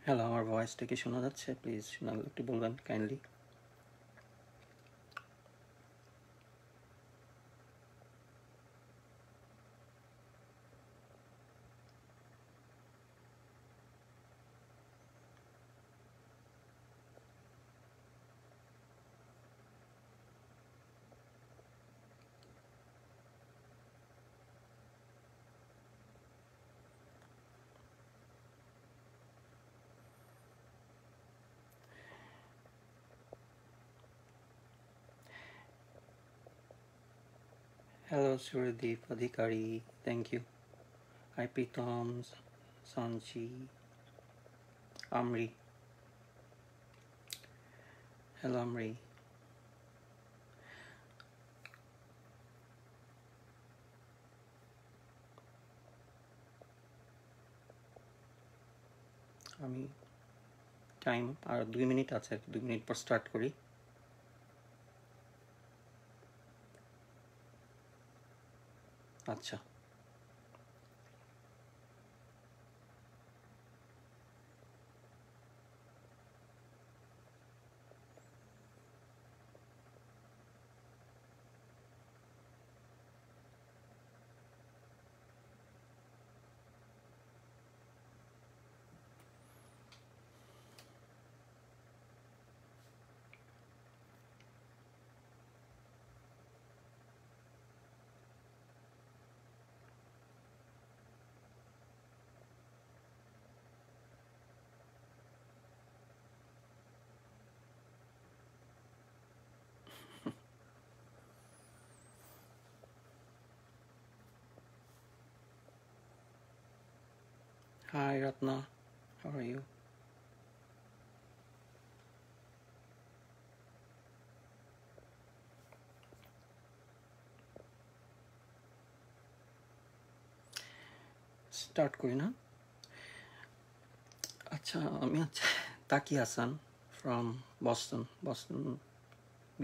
Hello, আমার ভয়েসটা কি শোনা যাচ্ছে? প্লিজ শোনাগুলো একটু বলবেন kindly. Hello Surdeep Adhikari, thank you. Hi Pritam, Sanchi, Amri. Hello Amri. আমি টাইম আর 2 মিনিট আছে, 2 মিনিট পর স্টার্ট করি। আচ্ছা। Hi Ratna, how are you? Start করি না? আচ্ছা, আমি হচ্ছে Taki Hasan from Boston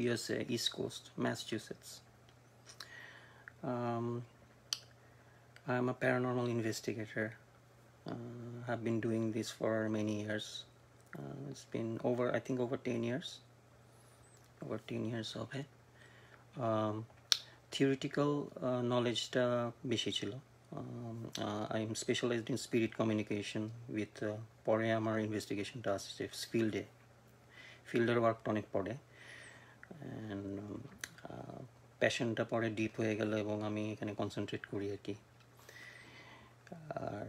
USA, east coast, Massachusetts. I'm a paranormal investigator. Have been doing this for many years. It's been I think over 10 years. Over 10 years of it. Theoretical knowledge-টা বেশি ছিল. I'm specialized in spirit communication with পরে আমার ইনভেস্টিগেশনটা আসছে ফিল্ডের ওয়ার্কটা অনেক পড়ে, and প্যাশনটা পরে ডিপ হয়ে গেল এবং আমি এখানে কনসেন্ট্রেট করি আর কি. আর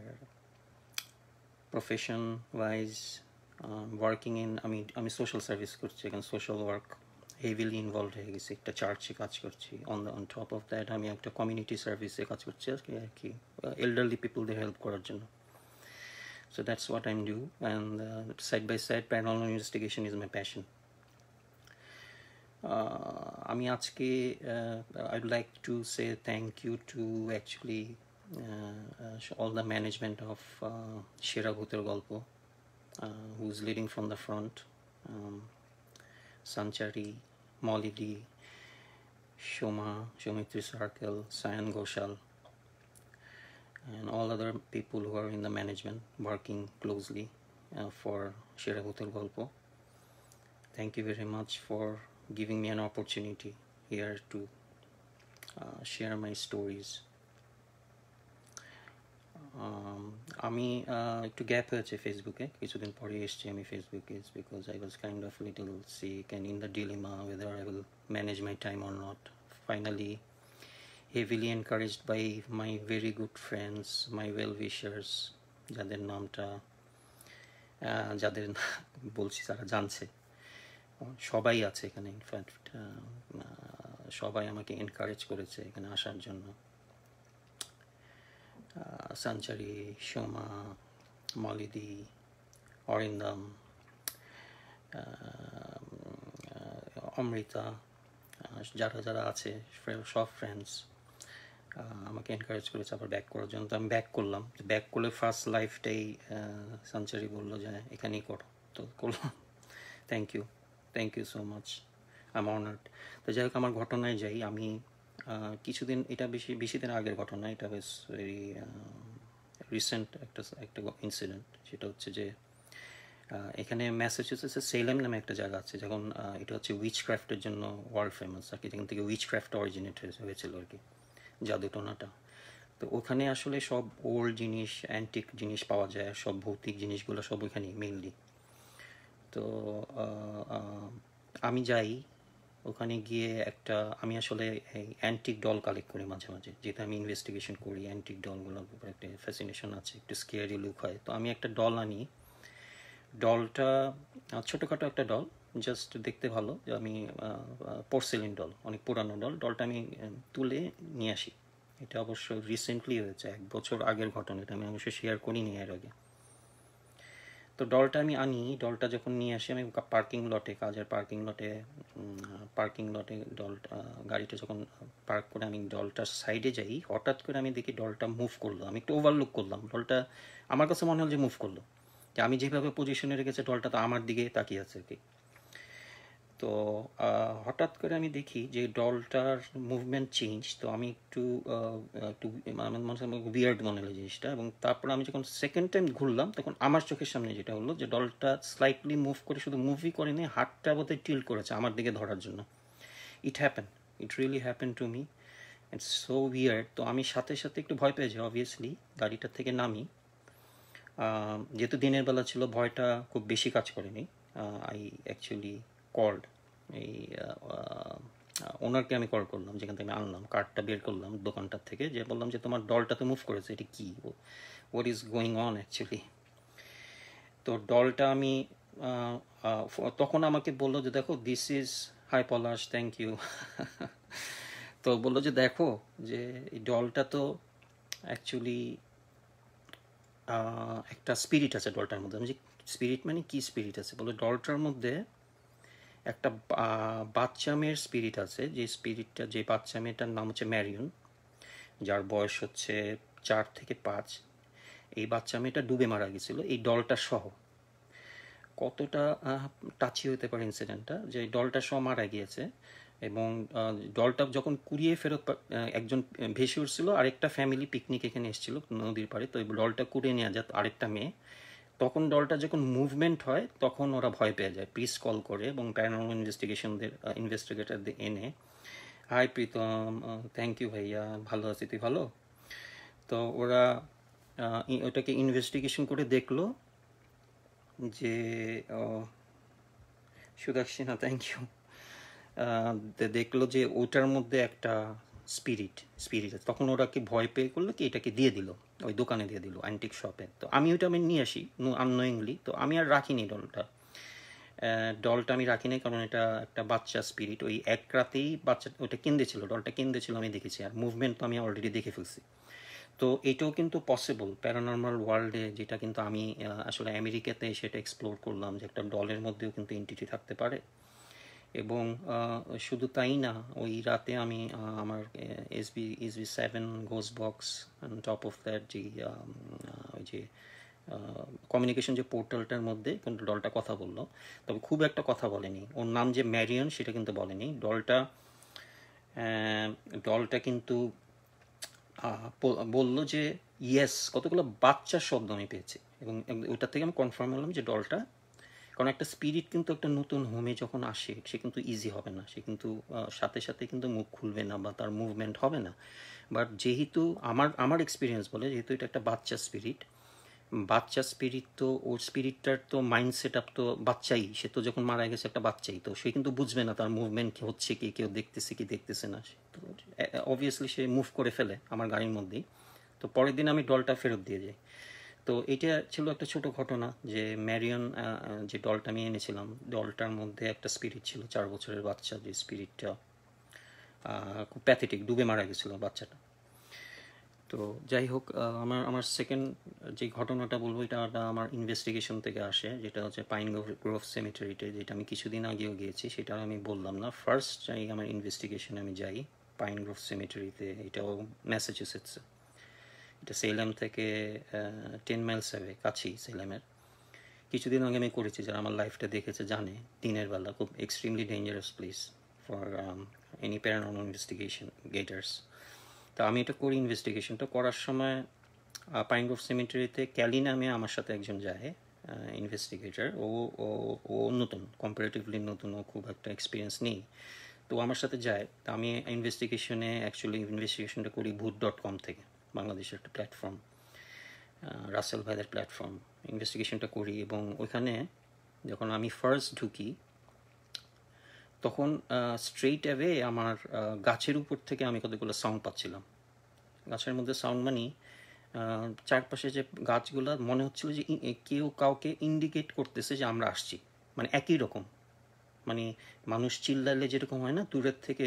প্রফেশন ওয়াইজ ওয়ার্কিং ইন আমি সোশ্যাল সার্ভিস করছি, এখানে সোশ্যাল ওয়ার্ক হেভিলি ইনভলভ হয়ে গেছি. একটা চার্চে কাজ করছি, অন টপ অফ দ্যাট আমি একটা কমিউনিটি সার্ভিসে কাজ করছি আর কি এল্ডারলি পিপলদের হেল্প করার জন্য. So that's what I'm do, and side by side paranormal investigation is my passion. আমি আজকে I'd like to say thank you to actually all the management of সেরা ভূতের গল্প, who's leading from the front, Sanchari, Molly, Shoma, Shomitri Circle, Sayan Goshal, and all other people who are in the management working closely for সেরা ভূতের গল্প. Thank you very much for giving me an opportunity here to share my stories. আমি একটু gap হয়েছে ফেসবুকে, কিছুদিন পরে এসছি আমি ফেসবুকে, because I was kind of little sick and in the dilemma whether I will manage my time or not. Finally, heavily encouraged by my very good friends, my well-wishers, যাদের নামটা যাদের বলছি তারা জানছে, সবাই আছে এখানে. ইনফ্যাক্ট সবাই আমাকে এনকারেজ করেছে এখানে আসার জন্য. সঞ্চারি, সোমা, মলিদি, অরিন্দম, অমৃতা, যারা যারা আছে সব ফ্রেন্ডস আমাকে এনকারেজ করেছে আবার ব্যাক করার জন্য. তো আমি ব্যাক করলাম. ব্যাক করলে ফার্স্ট লাইফটাই সঞ্চারি বললো যে এখানেই করো, তো করলাম. Thank you so much, I am honoured. তো যাই হোক, আমার ঘটনায় যাই. আমি কিছুদিন, এটা বেশি দিন আগের ঘটনা, এটা বেশ ভেরি রিসেন্ট একটা ইনসিডেন্ট. সেটা হচ্ছে যে এখানে ম্যাসাচুসেটসের সেলেম নামে একটা জায়গা আছে, যখন এটা হচ্ছে উইচ ক্রাফটের জন্য ওয়ার্ল্ড ফেমাস আর কি, যেখান থেকে উইচ ক্রাফট অরিজিনেট হয়েছিল আর কি, জাদুটোনাটা। তো ওখানে আসলে সব ওল্ড জিনিস, অ্যান্টিক জিনিস পাওয়া যায়, সব ভৌতিক জিনিসগুলো সব ওইখানেই মেইনলি। তো আমি যাই ওখানে গিয়ে আমি আসলে এই অ্যান্টিক ডল কালেক্ট করি মাঝে মাঝে, যেটা আমি ইনভেস্টিগেশন করি। অ্যান্টিক ডলগুলোর উপরে একটা ফ্যাসিনেশন আছে, একটু স্কেয়ারি লুক হয়। তো আমি একটা ডল আনি। ডলটা ছোটোখাটো একটা ডল, জাস্ট দেখতে ভালো। আমি পোর্সেলিন ডল, অনেক পুরানো ডল। ডলটা আমি তুলে নিয়ে আসি। এটা অবশ্য রিসেন্টলি হয়েছে, 1 বছর আগের ঘটনা। এটা আমি অবশ্যই শেয়ার করিনি এর আগে। তো ডলটা আমি আনি। ডলটা যখন নিয়ে আসি আমি পার্কিং লটে, কাজের পার্কিং লটে ডলটা, গাড়িটা যখন পার্ক করে আমি ডলটার সাইডে যাই, হঠাৎ করে আমি দেখি ডলটা মুভ করলো। আমি একটু ওভারলুক করলাম ডলটা, আমার কাছে মনে হল যে মুভ করলো, যে আমি যেভাবে পজিশনে রেখেছি ডলটা তো আমার দিকে তাকিয়ে আছে আর কি। তো হঠাৎ করে আমি দেখি যে ডলটার মুভমেন্ট চেঞ্জ। তো আমি একটু একটু আমার মনে হয় উইয়ার্ড মনে হলো জিনিসটা। এবং তারপর আমি যখন সেকেন্ড টাইম ঘুরলাম, তখন আমার চোখের সামনে যেটা হলো, যে ডলটা স্লাইটলি মুভ করে, শুধু মুভই করেনি, হাতটা বোধহয় টিল্ট করেছে আমার দিকে ধরার জন্য। It really happen to me. It's so weird. তো আমি সাথে সাথে একটু ভয় পেয়েছি অবভিয়াসলি, গাড়িটা থেকে নামি। যেহেতু দিনের বেলা ছিল, ভয়টা খুব বেশি কাজ করেনি। আই অ্যাকচুয়ালি কল্ড এই ওনারকে আমি কল করলাম, যেখান থেকে আমি আনলাম, কার্ডটা বের করলাম দোকানটার থেকে, যে বললাম যে তোমার ডলটা তো মুভ করেছে, এটা কি, what is going on actually. তো ডলটা আমি তখন আমাকে বললো যে দেখো, this is, hi Palash, thank you. তো বললো যে দেখো, যে এই ডলটা তো অ্যাকচুয়ালি একটা স্পিরিট আছে ডলটার মধ্যে। আমি যে স্পিরিট মানে কি স্পিরিট আছে? বলে ডলটার মধ্যে একটা বাচ্চা মেয়ের স্পিরিট আছে, যে স্পিরিটটা, যে বাচ্চা মেয়েটার নাম হচ্ছে ম্যারিয়ন, যার বয়স হচ্ছে 4 থেকে 5। এই বাচ্চা মেয়েটা ডুবে মারা গেছিল এই ডলটা সহ। কতটা টাচি হতে পারে ইনসিডেন্টটা, যে ডলটা সহ মারা গিয়েছে। এবং ডলটা যখন কুড়িয়ে ফেরত, একজন ভেসে উঠছিল, আরেকটা ফ্যামিলি পিকনিক এখানে এসেছিল নদীর পাড়ে। তো ডলটা কুড়িয়ে নেওয়া যায় আরেকটা মেয়ে। তখন ডলটা যখন মুভমেন্ট হয়, তখন ওরা ভয় পেয়ে যায়, প্লিজ কল করে, এবং প্যারানর্মাল ইনভেস্টিগেটরদের এনে, হাই প্রীতম, থ্যাংক ইউ ভাইয়া, ভালো আছি, তুই ভালো? তো ওরা ওটাকে ইনভেস্টিগেশন করে দেখলো যে, সুদাক্ষিণা, থ্যাংক ইউ। দেখলো যে ওটার মধ্যে একটা স্পিরিট আছে। তখন ওরা কি ভয় পেয়ে করলো কি, এটাকে দিয়ে দিল, ওই দোকানে দিয়ে দিল, অ্যান্টিক শপে। তো আমি ওইটা নিয়ে আসি আননোয়িংলি। তো আমি আর রাখিনি ডলটা আমি রাখিনি, কারণ এটা একটা বাচ্চা স্পিরিট। ওই এক রাতেই বাচ্চা ওইটা ডলটা কিনতেছিল, আমি দেখেছি। আর মুভমেন্ট তো আমি অলরেডি দেখে ফেলছি। তো এটাও কিন্তু পসিবল প্যারানর্মাল ওয়ার্ল্ডে, যেটা কিন্তু আমি আসলে আমেরিকাতে সেটা এক্সপ্লোর করলাম, যে একটা ডলের মধ্যেও কিন্তু এন্টিটি থাকতে পারে। এবং শুধু তাই না, ওই রাতে আমি আমার SB7 ghost box, top of that, যে ওই যে কমিউনিকেশন যে পোর্টালটার মধ্যে কিন্তু ডলটা কথা বললো। তবে খুব একটা কথা বলেনি। ওর নাম যে ম্যারিয়ন সেটা কিন্তু বলেনি। ডলটা কিন্তু বললো যে ইয়েস, কতগুলো বাচ্চার শব্দ আমি পেয়েছি। এবং ওইটা থেকে আমি কনফার্ম হলাম যে ডলটা, কারণ একটা স্পিরিট কিন্তু একটা নতুন হোমে যখন আসে, সে কিন্তু ইজি হবে না, সে কিন্তু সাথে সাথে কিন্তু মুখ খুলবে না বা তার মুভমেন্ট হবে না। বাট যেহেতু আমার এক্সপিরিয়েন্স বলে, যেহেতু এটা একটা বাচ্চা স্পিরিট, তো ওর স্পিরিটটার তো মাইন্ড সেট আপ তো বাচ্চাই, সে তো যখন মারা গেছে একটা বাচ্চাই, তো সে কিন্তু বুঝবে না তার মুভমেন্ট হচ্ছে কি, কেউ দেখতেছে কি দেখতেছে না। তো অবভিয়াসলি সে মুভ করে ফেলে আমার গাড়ির মধ্যেই। তো পরের দিন আমি ডলটা ফেরত দিয়ে যাই। তো এটা ছিল একটা ছোট ঘটনা, যে ম্যারিয়ন, যে ডলটা আমি এনেছিলাম, ডলটার মধ্যে একটা স্পিরিট ছিল, 4 বছরের বাচ্চা, যে স্পিরিটটা খুব প্যাথেটিক, ডুবে মারা গেছিলো বাচ্চাটা। তো যাই হোক, আমার সেকেন্ড যে ঘটনাটা বলবো, এটা আমার ইনভেস্টিগেশন থেকে আসে, যেটা হচ্ছে পাইন গ্রোভ সেমিটারিতে, যেটা আমি কিছুদিন আগেও গিয়েছি, সেটা আমি বললাম না। ফার্স্ট যাই আমার ইনভেস্টিগেশনে আমি যাই পাইন গ্রোভ সেমিটারিতে, এটাও ম্যাসাচুসেটসে। এটা সেলাম থেকে 10 মাইলস অ্যাওয়ে, কাছেই সেলামের। কিছুদিন আগে আমি করেছি, যারা আমার লাইফটা দেখেছে জানে, দিনের বেলা খুব extremely dangerous place for any paranormal investigation getters. তো আমি এটা করি। ইনভেস্টিগেশনটা করার সময় পাইন গ্রোভ সেমিটারিতে ক্যালি নামে আমার সাথে একজন যায়, ইনভেস্টিগেটর, ও ও ও নতুন, কম্পারেটিভলি নতুন, ও খুব একটা এক্সপিরিয়েন্স নেই। তো আমার সাথে যায়, তা আমি ইনভেস্টিগেশনটা করি ভূত.com থেকে, বাংলাদেশের একটা প্ল্যাটফর্ম, রাসেল ভাইদের প্ল্যাটফর্ম। ইনভেস্টিগেশনটা করি এবং ওইখানে যখন আমি ফার্স্ট ঢুকি তখন স্ট্রেইট অ্যাওয়ে আমার গাছের উপর থেকে আমি কতগুলো সাউন্ড পাচ্ছিলাম। গাছের মধ্যে সাউন্ড মানে চারপাশে যে গাছগুলো মনে হচ্ছিল যে কেউ কাউকে ইন্ডিকেট করতেছে যে আমরা আসছি, মানে একই রকম, মানে মানুষ চিল্লালে যেরকম হয় না দূরের থেকে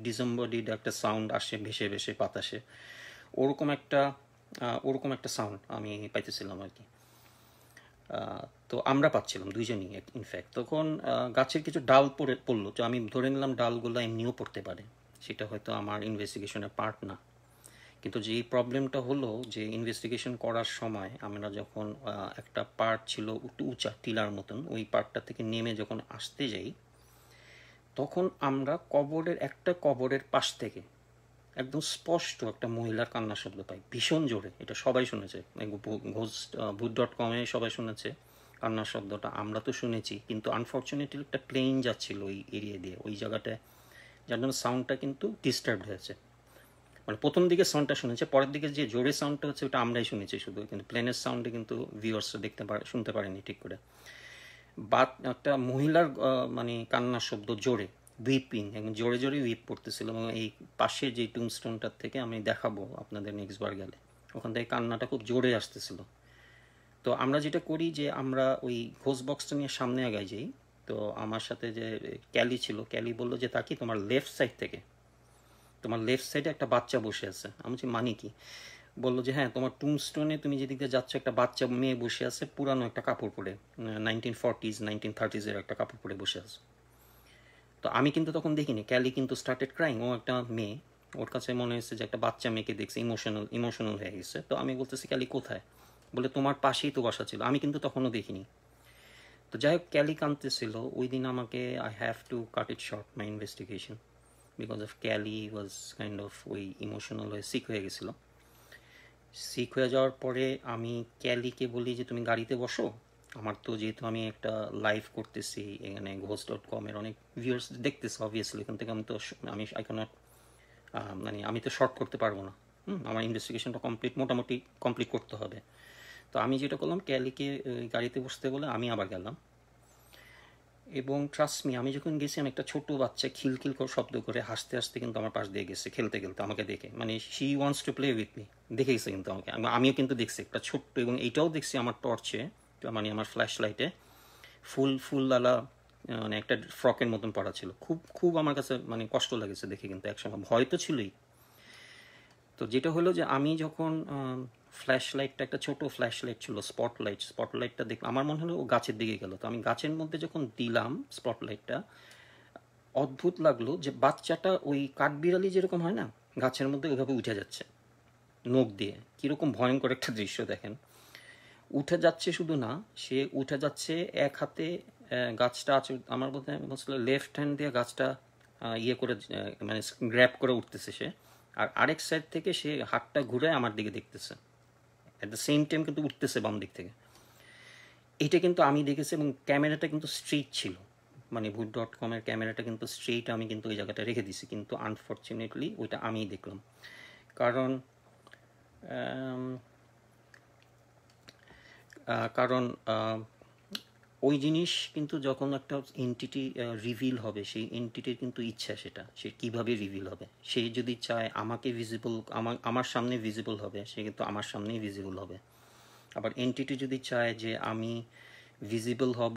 ডিসেম্বডিড একটা সাউন্ড আসে ভেসে ভেসে বাতাসে, ওরকম একটা সাউন্ড আমি পাইতেছিলাম আর কি। তো আমরা পাচ্ছিলাম দুইজনই ইনফ্যাক্ট। তখন গাছের কিছু ডাল পড়লো, তো আমি ধরে নিলাম ডালগুলো এমনিও পড়তে পারে, সেটা হয়তো আমার ইনভেস্টিগেশনের পার্ট না। কিন্তু যেই প্রবলেমটা হলো যে ইনভেস্টিগেশন করার সময় আমরা যখন একটা পার্ট ছিল একটু উঁচা টিলার মতন, ওই পার্টটা থেকে নেমে যখন আসতে যাই তখন আমরা কবরের পাশ থেকে একদম স্পষ্ট একটা মহিলার কান্নার শব্দ পাই, ভীষণ জোরে। এটা সবাই শুনেছে, ভূত.com-এ সবাই শুনেছে কান্নার শব্দটা, আমরা তো শুনেছি, কিন্তু আনফর্চুনেটলি একটা প্লেন যাচ্ছিল ওই এরিয়া দিয়ে, ওই জায়গাটায়, যার জন্য সাউন্ডটা কিন্তু ডিস্টার্ব হয়েছে। মানে প্রথম দিকে সাউন্ডটা শুনেছে, পরের দিকে যে জোরে সাউন্ডটা হচ্ছে ওটা আমরাই শুনেছি শুধু, কিন্তু প্লেনের সাউন্ডে কিন্তু ভিউয়ার্সরা শুনতে পারেনি ঠিক করে। বাট একটা মহিলার মানে কান্নার শব্দ জোরে, উইপিং, একদম জোরে জোরে উইপ পড়তেছিল। এবং এই পাশে যে টুমস্টোনটার থেকে আমি দেখাবো আপনাদের নেক্সট বার গেলে, ওখান থেকে কান্নাটা খুব জোরে আসতেছিল। তো আমরা যেটা করি যে আমরা ওই ঘোষ বক্সটা নিয়ে সামনে আগায় যাই। তো আমার সাথে যে ক্যালি ছিল, ক্যালি বললো যে তাকি তোমার লেফট সাইডে একটা বাচ্চা বসে আছে। আমি বলছি মানে কি? বললো যে হ্যাঁ, তোমার টুমস্টোনে তুমি যেদিকে যাচ্ছ একটা বাচ্চা মেয়ে বসে আছে, পুরানো একটা কাপড় পরে, 1940s 1930s এর একটা কাপড় পরে বসে আছে। তো আমি কিন্তু তখন দেখিনি, ক্যালি কিন্তু স্টার্টেড ক্রাইং, ও একটা মেয়ে, ওর কাছে মনে হয়েছে যে একটা বাচ্চা মেয়েকে দেখছে, ইমোশনাল হয়ে গেছে। তো আমি বলতেছি ক্যালি কোথায়? বলে তোমার পাশেই তো বসা ছিল, আমি কিন্তু তখনও দেখিনি। তো যাই হোক, ক্যালি কাঁদতেছিল ওই দিন, আমাকে I have to cut it short my investigation because of Kelly was kind of ওই ইমোশনাল হয়ে সিক হয়ে গেছিলো। সিক হয়ে যাওয়ার পরে আমি ক্যালিকে বলি যে তুমি গাড়িতে বসো, আমার তো যেহেতু আমি একটা লাইভ করতেছি এখানে ঘোষ.com-এর অনেক ভিউয়ার্স দেখতেছে অবভিয়াসলি, এখান থেকে আমি আই ক্যানট, মানে আমি তো শর্ট করতে পারবো না, আমার ইনভেস্টিগেশনটা মোটামুটি কমপ্লিট করতে হবে। তো আমি যেটা করলাম, ক্যালিকে গাড়িতে বসতে বলে আমি আবার গেলাম। এবং ট্রাস্ট মি, আমি যখন গেছি, আমি একটা ছোট বাচ্চা খিলখিল করে শব্দ করে হাসতে হাসতে কিন্তু আমার পাশ দিয়ে গেছে, খেলতে খেলতে আমাকে দেখে, মানে she wants to play with me, দেখে গেছে কিন্তু আমাকে। আমিও কিন্তু দেখছি একটা ছোট্ট, এবং এইটাও দেখছি আমার টর্চে, মানে আমার ফ্ল্যাশ লাইটে ফুলওয়ালা, মানে একটা ফ্রকের মতন পড়া ছিল। খুব খুব আমার কাছে মানে কষ্ট লাগেছে দেখে, কিন্তু একসময় ভয় তো ছিলই। তো যেটা হলো যে আমি যখন ফ্ল্যাশ লাইটটা, একটা ছোট ফ্ল্যাশ লাইট ছিল, স্পটলাইটটা দেখলাম, আমার মনে হলো ও গাছের দিকে গেল। তো আমি গাছের মধ্যে যখন দিলাম স্পটলাইটটা, অদ্ভুত লাগলো যে বাচ্চাটা ওই কাঠবিড়ালি যেরকম হয় না গাছের মধ্যে, ওইভাবে উঠে যাচ্ছে নখ দিয়ে। কীরকম ভয়ঙ্কর একটা দৃশ্য দেখেন। উঠে যাচ্ছে, শুধু না, সে উঠে যাচ্ছে এক হাতে গাছটা আছে, আমার বোধ হয় লেফট হ্যান্ড দিয়ে গাছটা ইয়ে করে, মানে গ্র্যাব করে উঠতেছে সে, আর আরেক সাইড থেকে সে হাতটা ঘুরে আমার দিকে দেখতেছে, অ্যাট দ্য সেম টাইম কিন্তু উঠতেছে বাম দিক থেকে। এটা কিন্তু আমি দেখেছি, এবং ক্যামেরাটা কিন্তু স্ট্রেইট ছিল, মানে ভূত.com-এর ক্যামেরাটা কিন্তু স্ট্রেইট, আমি কিন্তু ওই জায়গাটা রেখে দিছি, কিন্তু আনফর্চুনেটলি ওইটা আমিই দেখলাম। কারণ কারণ ওই জিনিস কিন্তু যখন একটা এন্টিটি রিভিল হবে, সেই এন্টিটির কিন্তু ইচ্ছা, সেটা সে কীভাবে রিভিল হবে। সে যদি চায় আমাকে ভিজিবল, আমার সামনে ভিজিবল হবে, সে কিন্তু আমার সামনেই ভিজিবল হবে। আবার এন্টিটি যদি চায় যে আমি ভিজিবল হব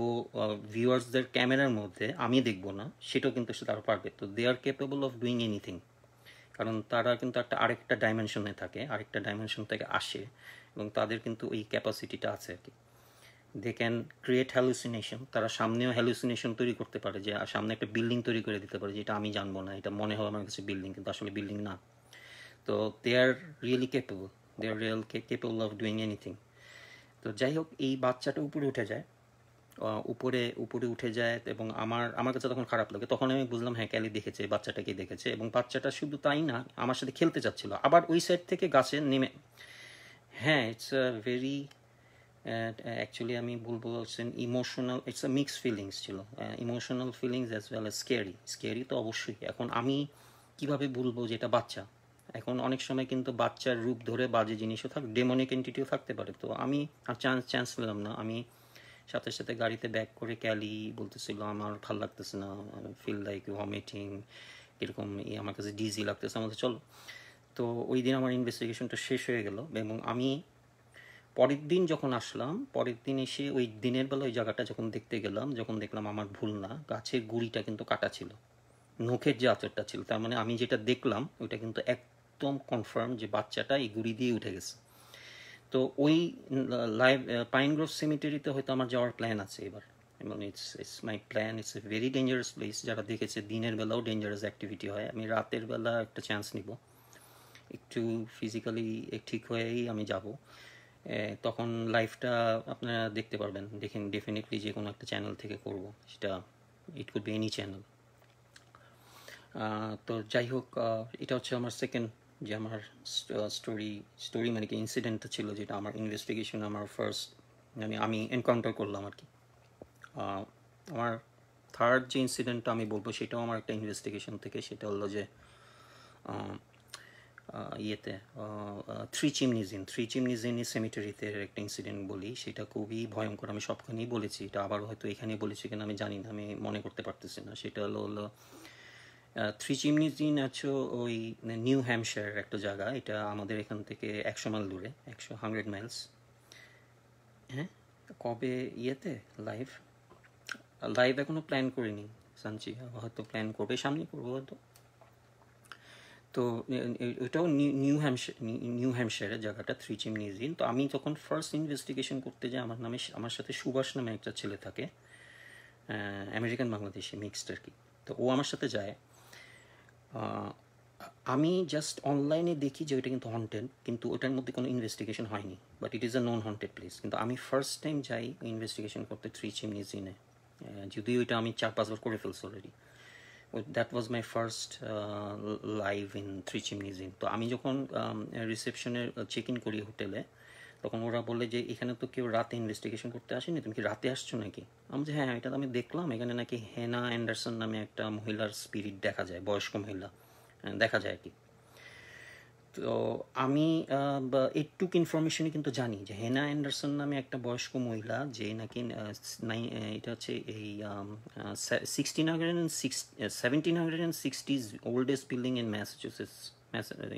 ভিউয়ার্সদের ক্যামেরার মধ্যে, আমি দেখব না, সেটাও কিন্তু সে তারা পারবে। তো they are capable of doing anything, কারণ তারা কিন্তু আরেকটা ডাইমেনশনে থাকে, আরেকটা ডাইমেনশন থেকে আসে, এবং তাদের কিন্তু ওই ক্যাপাসিটিটা আছে আর কি। দে ক্যান ক্রিয়েট হ্যালুসিনেশন, তারা সামনেও হ্যালুসিনেশন তৈরি করতে পারে, যে সামনে একটা বিল্ডিং তৈরি করে দিতে পারে, যেটা আমি জানবো না, এটা মনে হয় আমার কাছে বিল্ডিং, কিন্তু আসলে বিল্ডিং না। তো they are really capable of doing anything. তো যাই হোক, এই বাচ্চাটা উপরে উঠে যায়, উপরে উঠে যায়, এবং আমার কাছে তখন খারাপ লাগে। তখন আমি বুঝলাম হ্যাঁ, ক্যালি দেখেছে, বাচ্চাটাকে দেখেছে, এবং বাচ্চাটা শুধু তাই না, আমার সাথে খেলতে চাচ্ছিল আবার ওই সাইড থেকে গাছে নেমে। হ্যাঁ, ইটস আ ভেরি অ্যাকচুয়ালি আমি বলবো emotional, it's a mix feelings ছিল, emotional feelings as well as scary তো অবশ্যই। এখন আমি কিভাবে বলবো যে এটা বাচ্চা, এখন অনেক সময় কিন্তু বাচ্চার রূপ ধরে বাজে জিনিসও ডেমনিক এন্টিটিও থাকতে পারে। তো আমি আর চান্স নিলাম না, আমি সাথে সাথে গাড়িতে ব্যাক করে ক্যালি বলতেছিল আমার ভাল লাগতেছে না, ফিল লাইক ভমিটিং, এরকম আমার কাছে ডিজি লাগতেছে, আমাদের চলো। তো ওই দিন আমার ইনভেস্টিগেশনটা শেষ হয়ে গেল এবং আমি পরের দিন যখন আসলাম, পরের দিন এসে ওই দিনের বেলা ওই জায়গাটা যখন দেখতে গেলাম, যখন দেখলাম আমার ভুল না, গাছের গুঁড়িটা কিন্তু কাটা ছিল, নখের যে আঁচড়টা ছিল, তার মানে আমি যেটা দেখলাম ওইটা কিন্তু একদম কনফার্ম যে বাচ্চাটা এই গুঁড়ি দিয়ে উঠে গেছে। তো ওই লাইভ পাইন গ্রোভ সিমিটারিতে হয়তো আমার যাওয়ার প্ল্যান আছে এবার, এবং it's my plan. It's a very dangerous place, যারা দেখেছে দিনের বেলাও ডেঞ্জারাস অ্যাক্টিভিটি হয়, আমি রাতের বেলা একটা চান্স নিব, একটু ফিজিক্যালি ঠিক হয়েই আমি যাব। তখন লাইভটা আপনারা দেখতে পারবেন, দেখেন ডেফিনেটলি যে কোনো একটা চ্যানেল থেকে করব, সেটা it could be any channel. তো যাই হোক, এটা হচ্ছে আমার সেকেন্ড যে আমার স্টোরি মানে কি ইনসিডেন্টটা ছিল, যেটা আমার ইনভেস্টিগেশন আমার ফার্স্ট মানে আমি এনকাউন্টার করলাম আর কি। আমার থার্ড যে ইনসিডেন্টটা আমি বলবো সেটাও আমার একটা ইনভেস্টিগেশন থেকে, সেটা হলো যে ইয়েতে থ্রি চিমনিজ ইন সেমিটারিতে একটা ইনসিডেন্ট বলি, সেটা খুবই ভয়ঙ্কর। আমি সবখানেই বলেছি এটা, আবার হয়তো এখানে বলেছি কিনা আমি জানি না, আমি মনে করতে পারতেছি না। সেটা হলো থ্রি চিমনিজ ইন আছে ওই নিউ হ্যাম্পশায়ার একটা জায়গা, এটা আমাদের এখান থেকে 100 মাইল দূরে, 100 মাইলস। হ্যাঁ, কবে ইয়েতে লাইভ এখনো প্ল্যান করিনি সানচি, হয়তো প্ল্যান করবে, সামনে করবো হয়তো। তো ওইটাও নিউ হ্যাম্পশায়ারের জায়গাটা থ্রি চিমনিজ ইন। তো আমি যখন ফার্স্ট ইনভেস্টিগেশন করতে যাই, আমার সাথে সুভাষ নামে একটা ছেলে থাকে, আমেরিকান বাংলাদেশি মিক্সড আর কি। তো ও আমার সাথে যায়, আমি জাস্ট অনলাইনে দেখি যে ওইটা কিন্তু হন্টেড, কিন্তু ওটার মধ্যে কোনো ইনভেস্টিগেশন হয়নি, but it is a non haunted place. কিন্তু আমি ফার্স্ট টাইম যাই ইনভেস্টিগেশন করতে থ্রি চিমনিজ ইনে, যদিও ওইটা আমি 4-5 বার করে ফেলছি already. That was my first live in Three Chimneys Inn. তো আমি যখন রিসেপশনে চেক ইন করি হোটেলে, তখন ওরা বলে যে এখানে তো কেউ রাতে ইনভেস্টিগেশন করতে আসেনি, তুমি কি রাতে আসছো নাকি? আমি যে হ্যাঁ, এটা তো আমি দেখলাম, এখানে নাকি হেনা অ্যান্ডারসন নামে একটা মহিলার স্পিরিট দেখা যায়, বয়স্ক মহিলা দেখা যায় আর কি। তো আমি এইটুক ইনফরমেশনই কিন্তু জানি যে হেনা অ্যান্ডারসন নামে একটা বয়স্ক মহিলা, যে নাকি এটা হচ্ছে এই 1760s oldest building in Massachusetts,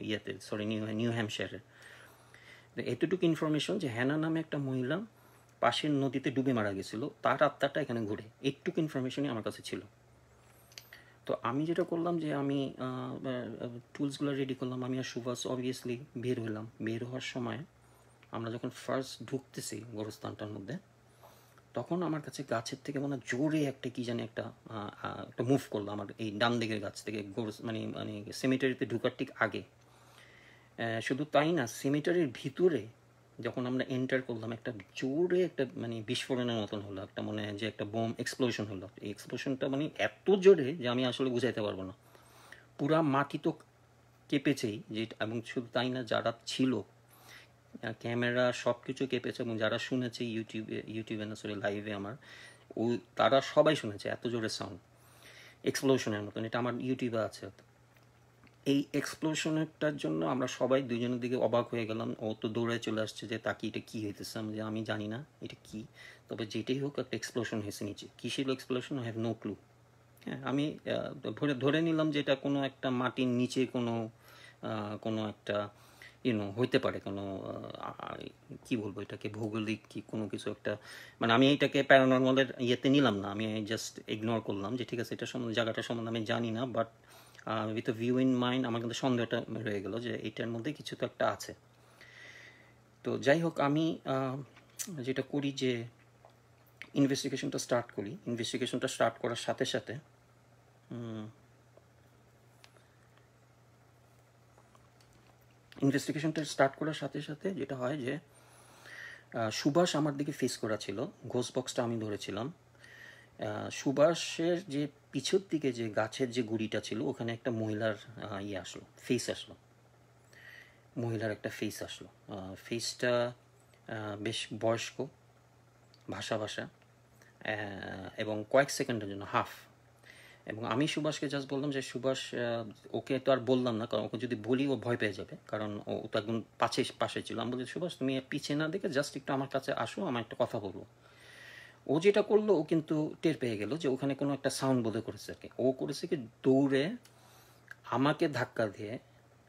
ইয়েতে সরি নিউ হ্যাম্পশায়ারে। এতটুকু ইনফরমেশন যে হেনা নামে একটা মহিলা পাশের নদীতে ডুবে মারা গেছিলো, তার আত্মাটা এখানে ঘুরে, এইটুকু ইনফরমেশনই আমার কাছে ছিল। তো আমি যেটা করলাম যে আমি টুলসগুলো রেডি করলাম, আমি আর সুভাষ অবভিয়াসলি বের হলাম। বের হওয়ার সময় আমরা যখন ফার্স্ট ঢুকতেছি গোরস্থানটার মধ্যে, তখন আমার কাছে গাছের থেকে মানে জোরে একটা কি জানি একটা মুভ করলো আমার এই ডান দিকের গাছ থেকে, মানে মানে সেমিটারিতে ঢুকার ঠিক আগে। শুধু তাই না, সেমিটারির ভিতরে যখন আমরা এন্টার করলাম, একটা জোরে একটা মানে বিস্ফোরণের মতন হলো, একটা মনে হয় যে একটা বোম এক্সপ্লোশন হলো। এই এক্সপ্লোশনটা মানে এত জোরে যে আমি আসলে বুঝাইতে পারবো না, পুরা মাটি তো কেঁপেছেই, যে এবং শুধু তাই না, যারা ছিল ক্যামেরা সব কিছু কেঁপেছে, এবং যারা শুনেছে ইউটিউবে না সরি লাইভে আমার, তারা সবাই শুনেছে এত জোরে সাউন্ড এক্সপ্লোশনের মতন। এটা আমার ইউটিউবে আছে। এই এক্সপ্লোশনটার জন্য আমরা সবাই দুজনের দিকে অবাক হয়ে গেলাম। ও তো দৌড়ে চলে আসছে যে তাকে এটা কী হইতেছে, আমি জানি না এটা কি, তবে যেটাই হোক একটা এক্সপ্লোশন হয়েছে নিচে। কিসের explosion I have no clue. হ্যাঁ, আমি ধরে নিলাম যে এটা কোনো একটা মাটির নিচে কোনো একটা হইতে পারে, কোনো কি বলবো এটাকে, ভৌগোলিক কি কোনো কিছু একটা, মানে আমি এটাকে প্যারানর্মালের ইয়েতে নিলাম না, আমি জাস্ট ইগনোর করলাম যে ঠিক আছে, এটা সম্বন্ধে জায়গাটার সম্বন্ধে আমি জানি না, but with a view in mind আমার কিন্তু সন্দেহটা রয়ে গেল যে এটার মধ্যে কিছু তো একটা আছে। তো যাই হোক, আমি যেটা করি যে ইনভেস্টিগেশনটা স্টার্ট করার সাথে সাথে যেটা হয় যে সুভাষ আমার দিকে ফেস করা ছিল, ঘোষ বক্সটা আমি ধরেছিলাম। সুভাষের যে পিছর দিকে যে গাছের যে গুড়িটা ছিল, ওখানে একটা মহিলার ফেস আসলো। ফেসটা বেশ বয়স্ক, ভাষা ভাষা এবং কয়েক সেকেন্ডের জন্য হাফ। এবং আমি সুভাষকে জাস্ট বললাম যে সুভাষ, ওকে তো আর বললাম না, কারণ ওকে যদি বলি ও ভয় পেয়ে যাবে, কারণ ও তো একদম পাশে ছিল। আমি বলছি সুভাষ তুমি পিছিয়ে না দেখে জাস্ট একটু আমার কাছে আসো, আমার একটা কথা বলবো। ও যেটা করলো, ও কিন্তু টের পেয়ে গেল যে ওখানে কোনো একটা সাউন্ড বোধহয় করেছে আর কি। ও করেছে কি, দৌড়ে আমাকে ধাক্কা দিয়ে,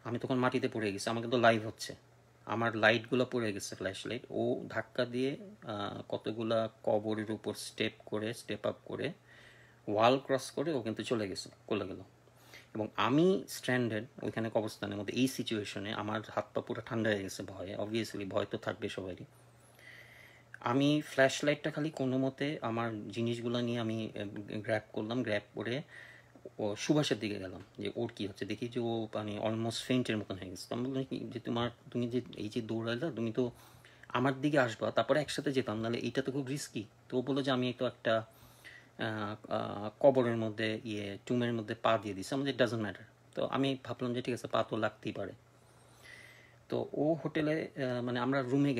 আমি তখন মাটিতে পড়ে গেছি, আমাকে তো লাইভ হচ্ছে, আমার লাইটগুলো পড়ে গেছে, ফ্ল্যাশ লাইট। ও ধাক্কা দিয়ে কতগুলা কবরের উপর স্টেপ আপ করে ওয়াল ক্রস করে ও কিন্তু চলে গেল। এবং আমি স্ট্র্যান্ডেড ওইখানে কবরস্থানের মধ্যে, এই সিচুয়েশনে আমার হাত পা পুরো ঠান্ডা হয়ে গেছে ভয়ে। অবভিয়াসলি ভয় তো থাকবে সবারই। আমি ফ্ল্যাশ লাইটটা খালি কোনো মতে আমার জিনিসগুলো নিয়ে আমি গ্র্যাব করলাম, গ্র্যাব করে ও সুভাষের দিকে গেলাম যে ওর কী হচ্ছে দেখি, যে ও মানে অলমোস্ট ফেন্টের মতন হয়ে গেছে। আমি বললাম কি যে তুমি যে এই যে দৌড়াইলা, তুমি তো আমার দিকে আসবা, তারপরে একসাথে যেতাম, নাহলে এইটা তো খুব রিস্কি। তো ও বললো যে আমি তো একটা কবরের মধ্যে টুমের মধ্যে পা দিয়ে দিছে, আমাদের ডাজন্ট ম্যাটার। তো আমি ভাবলাম যে ঠিক আছে, পা তো লাগতেই পারে। তো ও হোটেলে মানে আমরা রুমে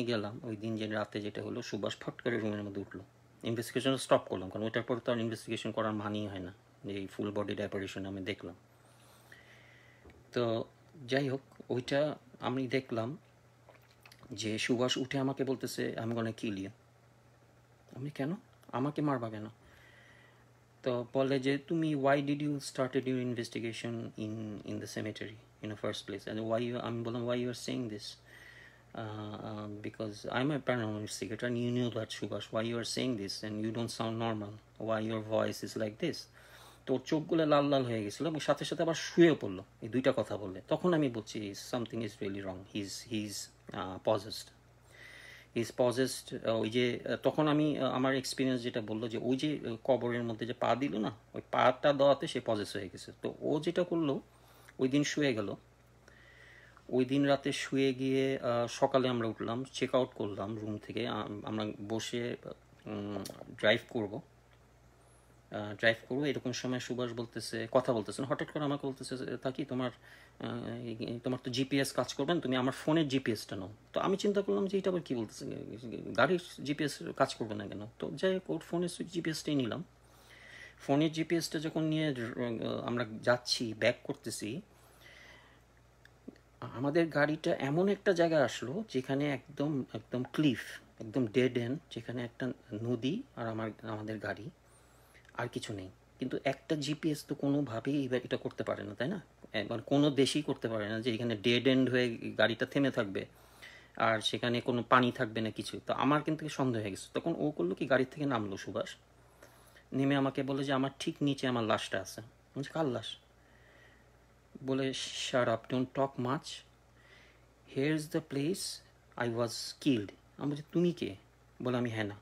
গেলাম ওই দিন যে রাতে যেটা হলো, সুভাষ ফট করে রুমের মধ্যে উঠলো। ইনভেস্টিগেশন স্টপ করলাম, কারণ ওইটার পর তো আর ইনভেস্টিগেশন করার মানই হয় না, যে এই ফুল বডি অপারেশন আমি দেখলাম। তো যাই হোক, ওইটা আমি দেখলাম যে সুভাষ উঠে আমাকে বলতেছে আমি গোনা কিল ইউ। আমি কেন, আমাকে মারবা কেন? তো বলে যে তুমি why did you started your investigation in the cemetery in the first place, and আমি বললাম why you are saying this, because I'm a paranormal investigator and you knew that, Subhash. Why you are saying this and you don't sound normal? Why your voice is like this? তো চোখগুলো লাল লাল হয়ে গেছিলো এবং সাথে সাথে আবার শুয়ে পড়লো এই দুইটা কথা বললে। তখন আমি বলছি something is really wrong, his possessed. ওই যে তখন আমি আমার এক্সপিরিয়েন্স যেটা বললো যে ওই যে কবরের মধ্যে যে পা দিল না, ওই পাটা দেওয়াতে সে পজেস হয়ে গেছে। তো ও যেটা করলো, ওই দিন শুয়ে গেল। ওই দিন রাতে শুয়ে গিয়ে সকালে আমরা উঠলাম, চেক আউট করলাম রুম থেকে। আমরা বসে ড্রাইভ করবো এরকম সময় সুভাষ কথা বলতেছেন, হঠাৎ করে আমাকে বলতেছে তাকি তোমার তো জিপিএস কাজ করবেন, তুমি আমার ফোনের জিপিএসটা নাও। তো আমি চিন্তা করলাম যে এটা আবার কী বলতেছে, গাড়ির জিপিএস কাজ করবে না কেন? তো যাই হোক, ওর ফোনের জিপিএসটাই নিলাম। ফোনের জিপিএসটা যখন নিয়ে আমরা যাচ্ছি, ব্যাক করতেছি, আমাদের গাড়িটা এমন একটা জায়গায় আসলো যেখানে একদম একদম ক্লিফ, একদম ডেড এন্ড, যেখানে একটা নদী আর আমাদের গাড়ি, আর কিছু নেই। কিন্তু একটা জিপিএস তো কোনোভাবেই এটা করতে পারে না, তাই না? মানে কোনো দেশই করতে পারে না যে এখানে ডেড এন্ড হয়ে গাড়িটা থেমে থাকবে আর সেখানে কোনো পানি থাকবে না কিছু। তো আমার কিন্তু সন্দেহ হয়ে গেছে। তখন ও করলো কি, গাড়ি থেকে নামলো সুভাষ, নেমে আমাকে বলে যে আমার ঠিক নিচে আমার লাশটা আছে। বলছে কার লাশ? বলে shut up, don't talk much, here is the place I was killed. আমি বলছি তুমি কে? বলে আমি হ্যাঁ না।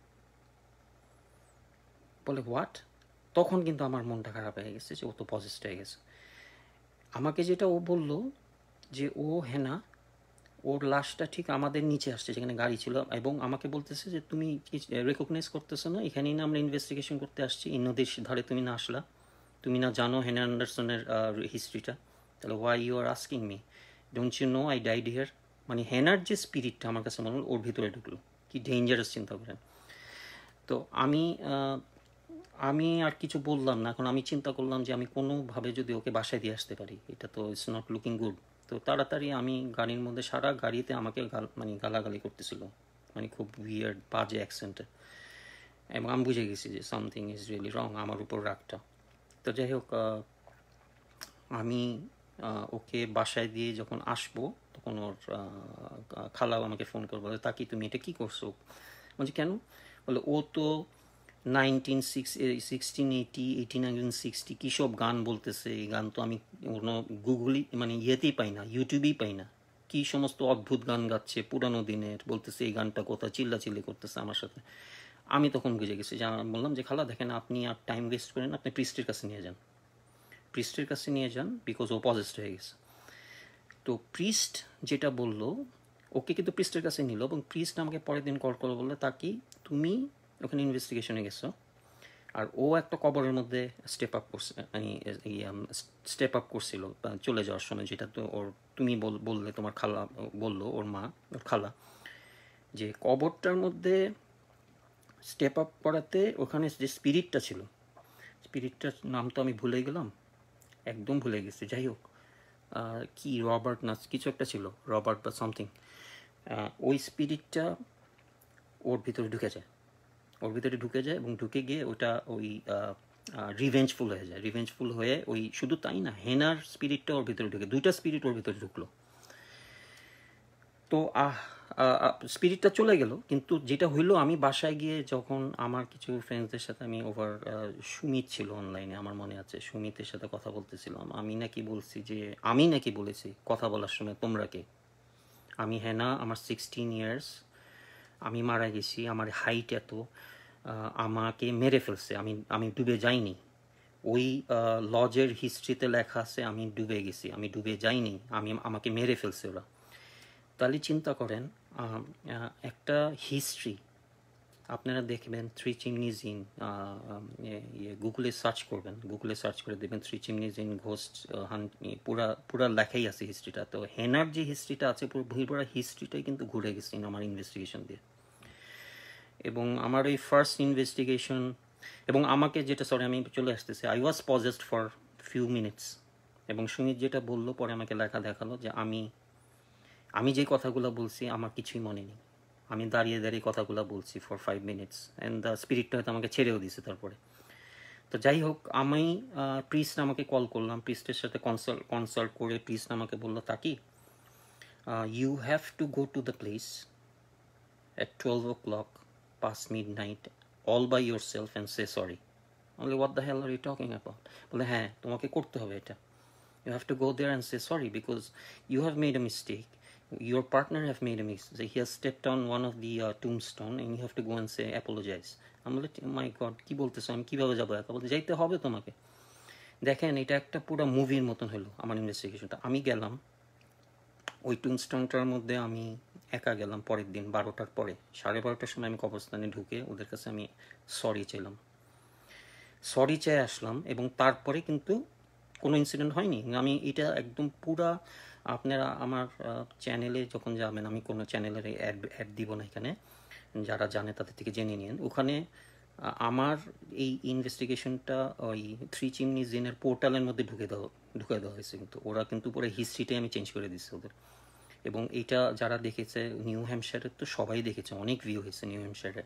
বলে হোয়াট? তখন কিন্তু আমার মনটা খারাপ হয়ে গেছে যে ও তো পজেসড হয়ে গেছে। আমাকে যেটা ও বলল যে ও হেনা, ওর লাশটা ঠিক আমাদের নিচে আসছে যেখানে গাড়ি ছিল, এবং আমাকে বলতেছে যে তুমি কি রেকগনাইজ করতেছো না, এখানেই না আমরা ইনভেস্টিগেশন করতে আসছি, এই নদীর ধারে তুমি না আসলা, তুমি না জানো হেনা অ্যান্ডারসনের হিস্ট্রিটা, তাহলে why you are asking me, don't you know I died here? মানে হেনার যে স্পিরিটটা আমার কাছে মনে হল ওর ভিতরে ঢুকলো, কি ডেঞ্জারাস চিন্তা করেন। তো আমি আর কিছু বললাম না। এখন আমি চিন্তা করলাম যে আমি কোনোভাবে যদি ওকে বাসায় দিয়ে আসতে পারি, এটা তো ইটস নট লুকিং গুড। তো তাড়াতাড়ি আমি গাড়ির মধ্যে, সারা গাড়িতে আমাকে মানে গালাগালি করতেছিল, মানে খুব উইয়ার্ড বাজে অ্যাকসেন্টে, এবং আমি বুঝে গেছি যে সামথিং ইজ রিয়েলি রং, আমার উপর রাগটা। তো যাই হোক, আমি ওকে বাসায় দিয়ে যখন আসবো, তখন ওর খালাও আমাকে ফোন করে বলে তাকি তুমি এটা কী করছো? বলছি কেন? বলে ও তো 1680, 1960 কী সব গান বলতেছে, এই গান তো আমি কোনো গুগলই মানে ইয়েতেই পাই না, ইউটিউবেই পাই না, কী সমস্ত অদ্ভুত গান গাচ্ছে পুরানো দিনের, বলতেছে এই গানটা কোথায়, চিল্লাচিল্লি করতেছে আমার সাথে। আমি তখন বুঝে গেছি, যে আমি বললাম যে খালা দেখেন, আপনি আর টাইম ওয়েস্ট করেন, আপনি প্রিস্টের কাছে নিয়ে যান, বিকজ ও পজেসড হয়ে গেছে। তো প্রিস্ট যেটা বললো, ওকে কিন্তু প্রিস্টের কাছে নিল, এবং প্রিস্ট আমাকে পরের দিন কল করে বললো তাকি তুমি ওখানে ইনভেস্টিগেশনে গেছো, আর ও একটা কবরের মধ্যে স্টেপ আপ করছিল চলে যাওয়ার সময়, যেটা তো ওর তুমি বললে, তোমার খালা বললো, ওর মা, ওর খালা, যে কবরটার মধ্যে স্টেপ আপ করাতে ওখানে যে স্পিরিটটা ছিল, স্পিরিটটার নাম তো আমি ভুলে গেলাম, একদম ভুলে গেছি। যাই হোক, কি রবার্ট না কিছু একটা ছিল, রবার্ট বা সামথিং, ওই স্পিরিটটা ওর ভিতরে ঢুকে যায়, ওর ভিতরে ঢুকে যায় এবং ঢুকে গিয়ে ওটা ওই রিভেঞ্জফুল হয়ে যায়। রিভেঞ্জফুল হয়ে ওই শুধু তাই না, হেনার স্পিরিটটা ওর ভিতরে ঢুকে, দুইটা স্পিরিট ওর ভিতরে ঢুকলো। তো স্পিরিটটা চলে গেল, কিন্তু যেটা হইলো আমি বাসায় গিয়ে যখন আমার কিছু ফ্রেন্ডসদের সাথে আমি ওভার, সুমিত ছিল অনলাইনে, আমার মনে আছে সুমিতের সাথে কথা বলতেছিলাম, আমি নাকি বলছি যে, আমি নাকি বলেছি কথা বলার সময় তোমরা কে, আমি হেনা, আমার 16 ইয়ার্স, আমি মারা গেছি, আমার হাইট এত, আমাকে মেরে ফেলছে, আমি আমি ডুবে যাইনি, ওই লজের হিস্ট্রিতে লেখা আছে আমি ডুবে গেছি, আমি ডুবে যাইনি, আমাকে মেরে ফেলছে ওরা। তাহলে চিন্তা করেন, একটা হিস্ট্রি আপনারা দেখবেন, থ্রি চিমনিজ ইন, গুগলে সার্চ করবেন, গুগলে সার্চ করে দেখবেন থ্রি চিমনিজ ইন ঘোস্ট পুরা লেখাই আছে হিস্ট্রিটা। তো হেনার যে হিস্ট্রিটা আছে পুরো হিস্ট্রিটাই কিন্তু ঘুরে গেছে আমার ইনভেস্টিগেশন দিয়ে। এবং আমার এই ফার্স্ট ইনভেস্টিগেশন, এবং আমাকে যেটা, সরি আমি চলে আসতেছি, I was possessed for few minutes. এবং সুমিত যেটা বললো পরে আমাকে লেখা দেখালো যে আমি যে কথাগুলো বলছি আমার কিছুই মনে নেই, আমি দাঁড়িয়ে দাঁড়িয়ে কথাগুলো বলছি ফর 5 মিনিটস, অ্যান্ড দ্য স্পিরিটটা হয়তো আমাকে ছেড়েও দিছে তারপরে। তো যাই হোক, আমি প্রিস্ট আমাকে কল করলাম, প্রিস্টের সাথে কনসাল্ট করে প্রিস্ট আমাকে বললো, Taki you have to go to the place at 12 o'clock past midnight all by yourself and say sorry. Only what the hell are you talking about? বলে হ্যাঁ তোমাকে করতে হবে এটা, you have to go there and say sorry because you have made a mistake, your partner have made a mistake, he has stepped on one of the tombstone and you have to go and say apologize. আমি বলি মাই god কি বলতেছো, আমি কীভাবে যাবো একা? বলতে যাইতে হবে তোমাকে। দেখেন এটা একটা পুরো মুভির মতন হলো আমার ইনভেস্টিগেশনটা। আমি গেলাম ওই টুমস্টোনটার মধ্যে, আমি একা গেলাম পরের দিন 12টার পরে, 12:30টার সময় আমি কবরস্থানে ঢুকে ওদের কাছে আমি সরি চাইলাম, সরি চেয়ে আসলাম। এবং তারপরে কিন্তু কোনো ইনসিডেন্ট হয়নি। আমি এটা একদম পুরা, আপনারা আমার চ্যানেলে যখন যাবেন, আমি কোনো চ্যানেলের অ্যাড দিব না এখানে, যারা জানে তাদের থেকে জেনে নিন, ওখানে আমার এই ইনভেস্টিগেশনটা ওই থ্রি চিমনিজ ইনের পোর্টালের মধ্যে ঢুকে দেওয়া হয়েছে, কিন্তু ওরা কিন্তু পুরো হিস্ট্রিটাই আমি চেঞ্জ করে দিচ্ছি ওদের। এবং এটা যারা দেখেছে নিউ হ্যাম্পশায়ারের, তো সবাই দেখেছে, অনেক ভিউ হয়েছে নিউ হ্যাম্পশায়ারে,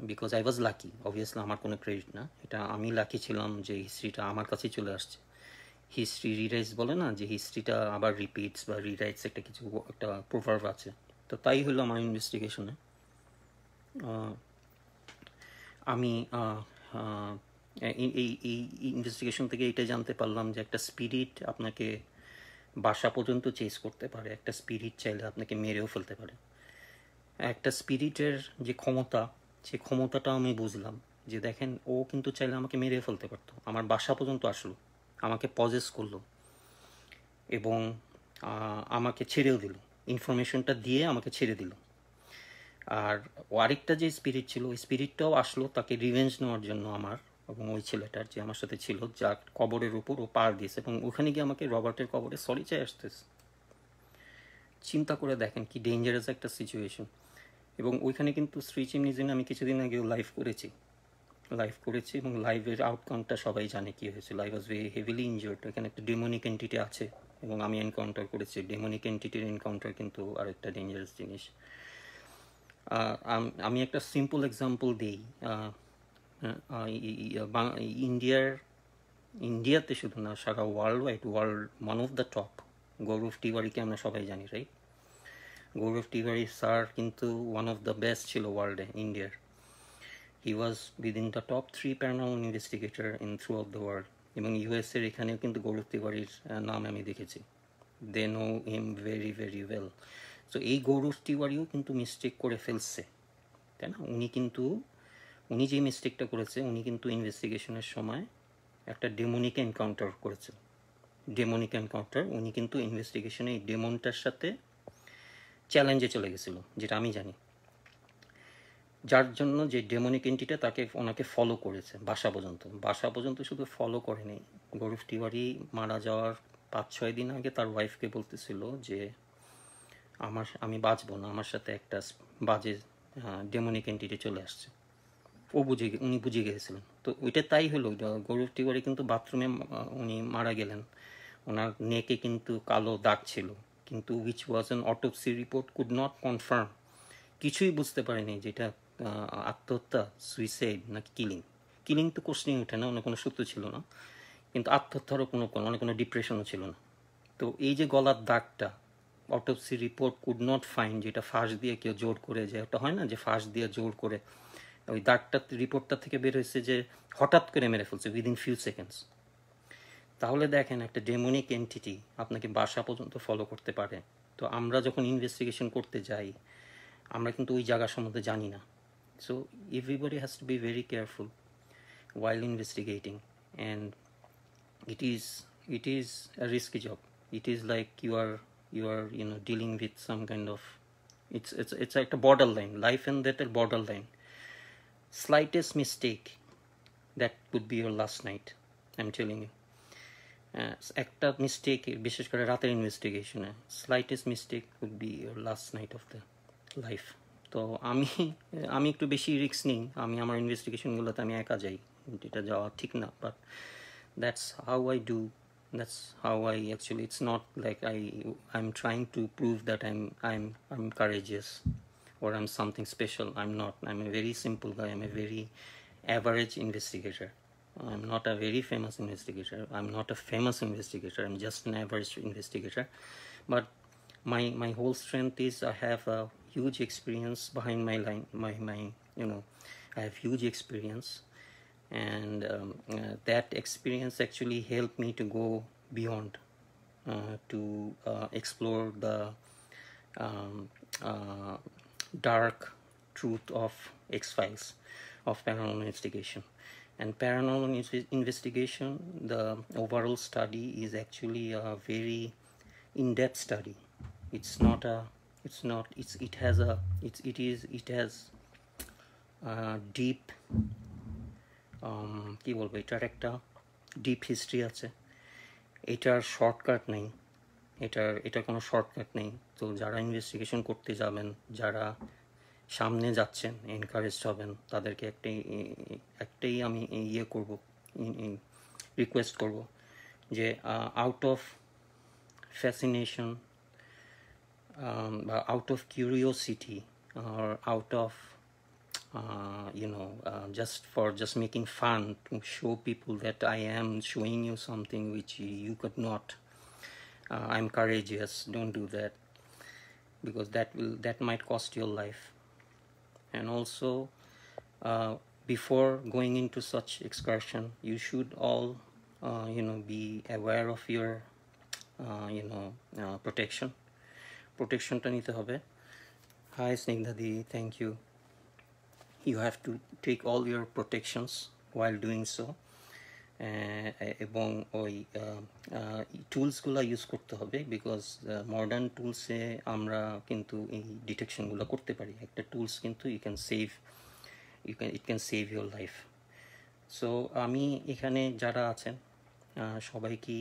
because I was lucky. Obviously আমার কোনো ক্রেডিট না, এটা আমি লাকি ছিলাম যে হিস্ট্রিটা আমার কাছেই চলে আসছে। হিস্ট্রি রিরাইটস বলে না, যে হিস্ট্রিটা আবার রিপিটস বা রিরাইটস, একটা কিছু একটা প্রভাব আছে। তো তাই হলো আমার ইনভেস্টিগেশনে। আমি এই ইনভেস্টিগেশন থেকে এটা জানতে পারলাম যে একটা স্পিরিট আপনাকে বাসা পর্যন্ত চেস করতে পারে, একটা স্পিরিট চাইলে আপনাকে মেরেও ফেলতে পারে। একটা স্পিরিটের যে ক্ষমতা, সে ক্ষমতাটা আমি বুঝলাম যে দেখেন ও কিন্তু চাইলে আমাকে মেরে ফেলতে পারতো, আমার বাসা পর্যন্ত আসলো, আমাকে পজেস করলো এবং আমাকে ছেড়েও দিল, ইনফরমেশনটা দিয়ে আমাকে ছেড়ে দিল। আর আরেকটা যে স্পিরিট ছিল, ওই স্পিরিটটাও আসলো তাকে রিভেঞ্জ নেওয়ার জন্য আমার এবং ওই ছেলেটার যে আমার সাথে ছিল, যার কবরের উপর ও পার দিয়েছে, এবং ওখানে গিয়ে আমাকে রবার্টের কবরে সরি চাই আসতেছে। চিন্তা করে দেখেন কি ডেঞ্জারাস একটা সিচুয়েশন। এবং ওইখানে কিন্তু শ্রী চিমনিজিনে আমি কিছুদিন আগেও লাইভ করেছি এবং লাইভের আউটকামটা সবাই জানে কী হয়েছিল। I was very heavily injured. এখানে একটা ডেমনিক এন্টিটি আছে এবং আমি এনকাউন্টার করেছি। ডেমনিক এন্টিটির এনকাউন্টার কিন্তু আরেকটা ডেঞ্জারাস জিনিস। আমি একটা সিম্পল এক্সাম্পল দিই। ইন্ডিয়াতে শুধু না, সারা world one of the top, Gaurav তিওয়ারিকে আমরা সবাই জানি, রাইট? গৌরব তিওয়ারি স্যার কিন্তু ওয়ান অফ দ্য বেস্ট ছিল ওয়ার্ল্ডে, ইন্ডিয়ার। He was within the top 3 paranormal investigator in throughout the world. এবং ইউএসের এখানেও কিন্তু গৌরব তিওয়ারির নাম আমি দেখেছি। They know him very very well. So এই গৌরব তিওয়ারিও কিন্তু মিস্টেক করে ফেলছে, তাই না? উনি যে মিস্টেকটা করেছে, উনি কিন্তু ইনভেস্টিগেশনের সময় একটা ডেমনিক এনকাউন্টার করেছে। উনি কিন্তু ইনভেস্টিগেশনে এই ডেমনটার সাথে চ্যালেঞ্জে চলে গেছিলো, যেটা আমি জানি, যার জন্য যে ডেমনিক এন্টিটা ওনাকে ফলো করেছে বাসা পর্যন্ত শুধু ফলো করেনি। গৌরব তিওয়ারি মারা যাওয়ার 5-6 দিন আগে তার ওয়াইফকে বলতেছিল যে আমি বাঁচবো না, আমার সাথে একটা বাজে ডেমনিক এন্টিটি চলে আসছে। উনি বুঝে গিয়েছিলেন। তো ওইটা তাই হলো, গৌরব তিওয়ারি কিন্তু বাথরুমে উনি মারা গেলেন, ওনার নেকে কিন্তু কালো দাগ ছিল, কিন্তু which was an autopsy report could not confirm, কিছুই বুঝতে পারেনি যেটা আত্মহত্যা, সুইসাইড নাকি কিলিং। কিলিং তো কোশ্চেনই ওঠে না, অনেক কোনো সূত্র ছিল না, কিন্তু আত্মহত্যারও অনেক কোনো ডিপ্রেশনও ছিল না। তো এই যে গলার দাগটা autopsy report could not find, যেটা ফাঁস দিয়ে কেউ জোর করে, যে একটা হয় না যে ফাঁস দিয়ে জোর করে, ওই দাগটা রিপোর্টটা থেকে বের হয়েছে যে হঠাৎ করে মেরে ফেলছে উইদিন ফিউ সেকেন্ডস। তাহলে দেখেন একটা ডেমনিক এন্টিটি আপনাকে বাসা পর্যন্ত ফলো করতে পারে। তো আমরা যখন ইনভেস্টিগেশন করতে যাই আমরা কিন্তু ওই জায়গা সম্বন্ধে জানি না। So everybody has to be very careful while investigating, and it is a risky job. It is like you are dealing with some kind of, it's like a borderline, life and death borderline. Slightest mistake, that could be your last night, I'm telling you. একটা mistake, বিশেষ করে রাতের ইনভেস্টিগেশনে slightest mistake could be your last night of the life. তো আমি একটু বেশি risk নিই, আমি আমার ইনভেস্টিগেশনগুলোতে আমি একা যাই, এটা যাওয়া ঠিক না, but that's how I do, that's how I actually, it's not like I'm trying to prove that I'm courageous or I'm something special. I'm not. I'm a very simple guy. I'm a very average investigator. I'm not a very famous investigator. I'm not a famous investigator. I'm just an average investigator. But my whole strength is I have a huge experience behind my line. My I have huge experience, and that experience actually helped me to go beyond, to explore the um, dark truth of X-Files, of paranormal investigation. And paranormal investigation, the overall study is actually a very in-depth study. It's not a, it's not, it has a, it has deep, কি বলবো, এটার একটা deep history আছে, এটার shortcut নেই, এটার কোনো shortcut নেই। তো যারা ইনভেস্টিগেশন করতে যাবেন, যারা সামনে যাচ্ছেন, এনকারেজড হবেন, তাদেরকে একটাই আমি ইয়ে করব, রিকোয়েস্ট করব, যে আউট অফ ফ্যাসিনেশন বা out of curiosity, or out of just making fun, to show people that I am showing you something which you could not, I'm courageous, don't do that, because that might cost your life. And also, before going into such excursion, you should all be aware of your protectionটা নিতে হবে. Hi Snigdha Di, thank you. You have to take all your protections while doing so, এবং ওই টুলসগুলো use করতে হবে, because modern টুলসে আমরা কিন্তু এই ডিটেকশনগুলো করতে পারি। একটা টুলস কিন্তু it can save your life. So আমি এখানে যারা আছেন সবাইকে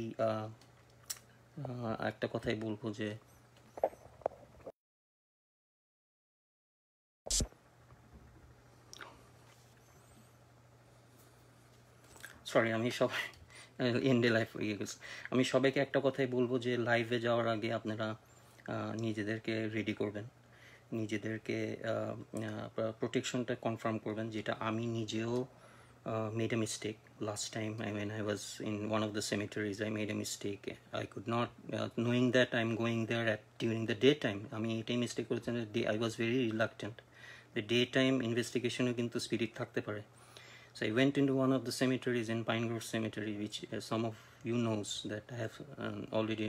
একটা কথাই বলবো, যে সরি, আমি সবাই এন্ডে লাইফ হয়ে গেছে। আমি সবাইকে একটা কথাই বলবো, যে লাইভে যাওয়ার আগে আপনারা নিজেদেরকে রেডি করবেন, নিজেদেরকে প্রোটেকশনটা কনফার্ম করবেন, যেটা আমি নিজেও made a mistake last time. When I was in one of the cemeteries, I made a mistake. I could not, knowing that I'm going there during the daytime, আমি এটাই মিস্টেক করেছেন, I was very reluctant. The daytime investigation কিন্তু spirit থাকতে পারে. So I went into one of the cemeteries in Pine Grove Cemetery, which some of you knows that I have already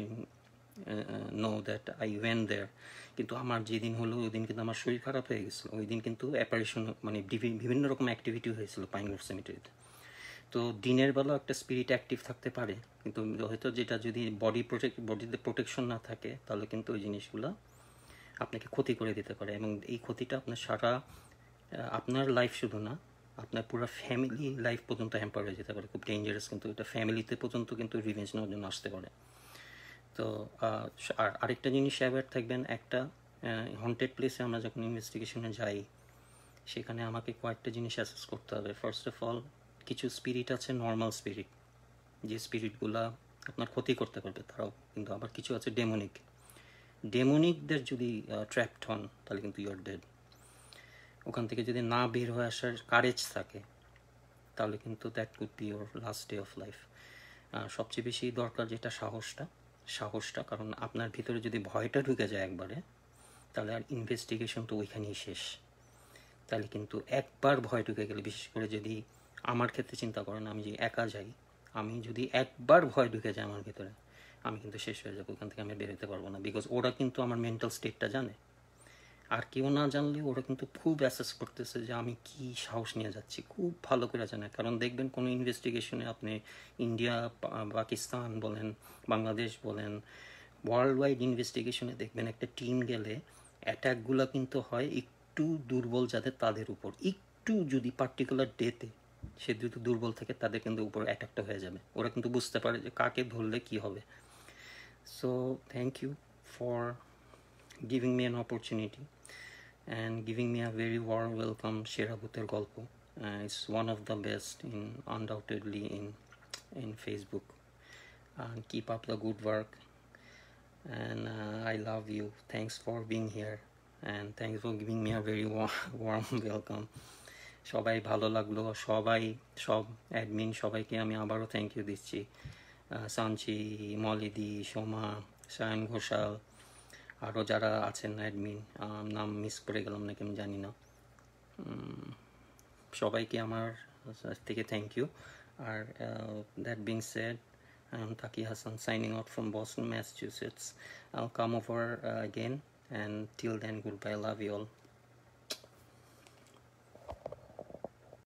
know that I went there. কিন্তু আমার যেদিন হলো ওই দিন কিন্তু আমার শরীর খারাপ হয়ে গেছিলো। ওই দিন কিন্তু অ্যাপারেশন, মানে বিভিন্ন রকম অ্যাক্টিভিটি হয়েছিল পাইন গ্রোভ সেমিটারিতে। তো দিনের বেলা একটা স্পিরিট অ্যাক্টিভ থাকতে পারে, কিন্তু হয়তো যেটা যদি বডিতে প্রোটেকশন না থাকে, তাহলে কিন্তু ওই জিনিসগুলো আপনাকে ক্ষতি করে দিতে পারে, এবং এই ক্ষতিটা আপনার লাইফ শুধু না, আপনার পুরো ফ্যামিলি লাইফ পর্যন্ত হ্যাম্পার হয়ে যেতে পারে, খুব ডেঞ্জারাস। কিন্তু এটা ফ্যামিলিতে পর্যন্ত কিন্তু রিভেঞ্জ নেওয়ার জন্য আসতে পারে। তো আরেকটা জিনিস অ্যাওয়্যার থাকবেন, একটা হন্টেড প্লেসে আমরা যখন ইনভেস্টিগেশনে যাই, সেখানে আমাকে কয়েকটা জিনিস অ্যাসেস করতে হবে। ফার্স্ট অফ অল, কিছু স্পিরিট আছে নর্মাল স্পিরিট, যে স্পিরিটগুলা আপনার ক্ষতি করতে পারবে তারাও, কিন্তু আবার কিছু আছে ডেমনিক। ডেমনিকদের যদি ট্র্যাপড হন তাহলে কিন্তু ইউর ডেড। ওখান থেকে যদি না বের হয়ে আসার কারেজ থাকে তাহলে কিন্তু that could be your last day of life. সবচেয়ে বেশি দরকার যেটা সাহসটা, কারণ আপনার ভিতরে যদি ভয়টা ঢুকে যায় একবারে, তাহলে আর ইনভেস্টিগেশন তো ওইখানেই শেষ। তাহলে কিন্তু একবার ভয় ঢুকে গেলে, বিশেষ করে যদি আমার ক্ষেত্রে চিন্তা করেন, আমি যে একা যাই, আমি যদি একবার ভয় ঢুকে যায় আমার ভিতরে, আমি কিন্তু শেষ হয়ে যাবো, ওখান থেকে আমি বেরোতে পারবো না। বিকজ ওরা কিন্তু আমার মেন্টাল স্টেটটা জানে, আর কেউ না জানলে ওরা কিন্তু খুব অ্যাসেস করতেছে যে আমি কি সাহস নিয়ে যাচ্ছি, খুব ভালো করে জানে। কারণ দেখবেন কোনো ইনভেস্টিগেশনে আপনি ইন্ডিয়া, পাকিস্তান বলেন, বাংলাদেশ বলেন, ওয়ার্ল্ড ওয়াইড ইনভেস্টিগেশনে দেখবেন একটা টিম গেলে অ্যাটাকগুলো কিন্তু হয় একটু দুর্বল যাদের, তাদের উপর একটু যদি পার্টিকুলার ডেতে সে যদি দুর্বল থাকে, তাদের কিন্তু উপর অ্যাটাকটা হয়ে যাবে। ওরা কিন্তু বুঝতে পারে যে কাকে ধরলে কি হবে। So thank you for giving me an opportunity and giving me a very warm welcome. Shera Bhuter Golpo, it's one of the best in undoubtedly in Facebook, and keep up the good work, and I love you. Thanks for being here, and thanks for giving me a very warm welcome. সবাই ভালো লাগলো, সব admin সবাইকে আমি আবারও thank you দিচ্ছি। সাঞ্চি, মলিদি, সোমা, সায়ন ঘোষাল, আরও যারা আছেন অ্যাডমিন, নাম মিস করে গেলাম নাকি আমি জানি না, সবাইকে আমার থেকে থ্যাংক ইউ। আর that being said, I'm Taki Hassan signing out from Boston, Massachusetts. I'll come over again, and till then, goodbye. Love you all.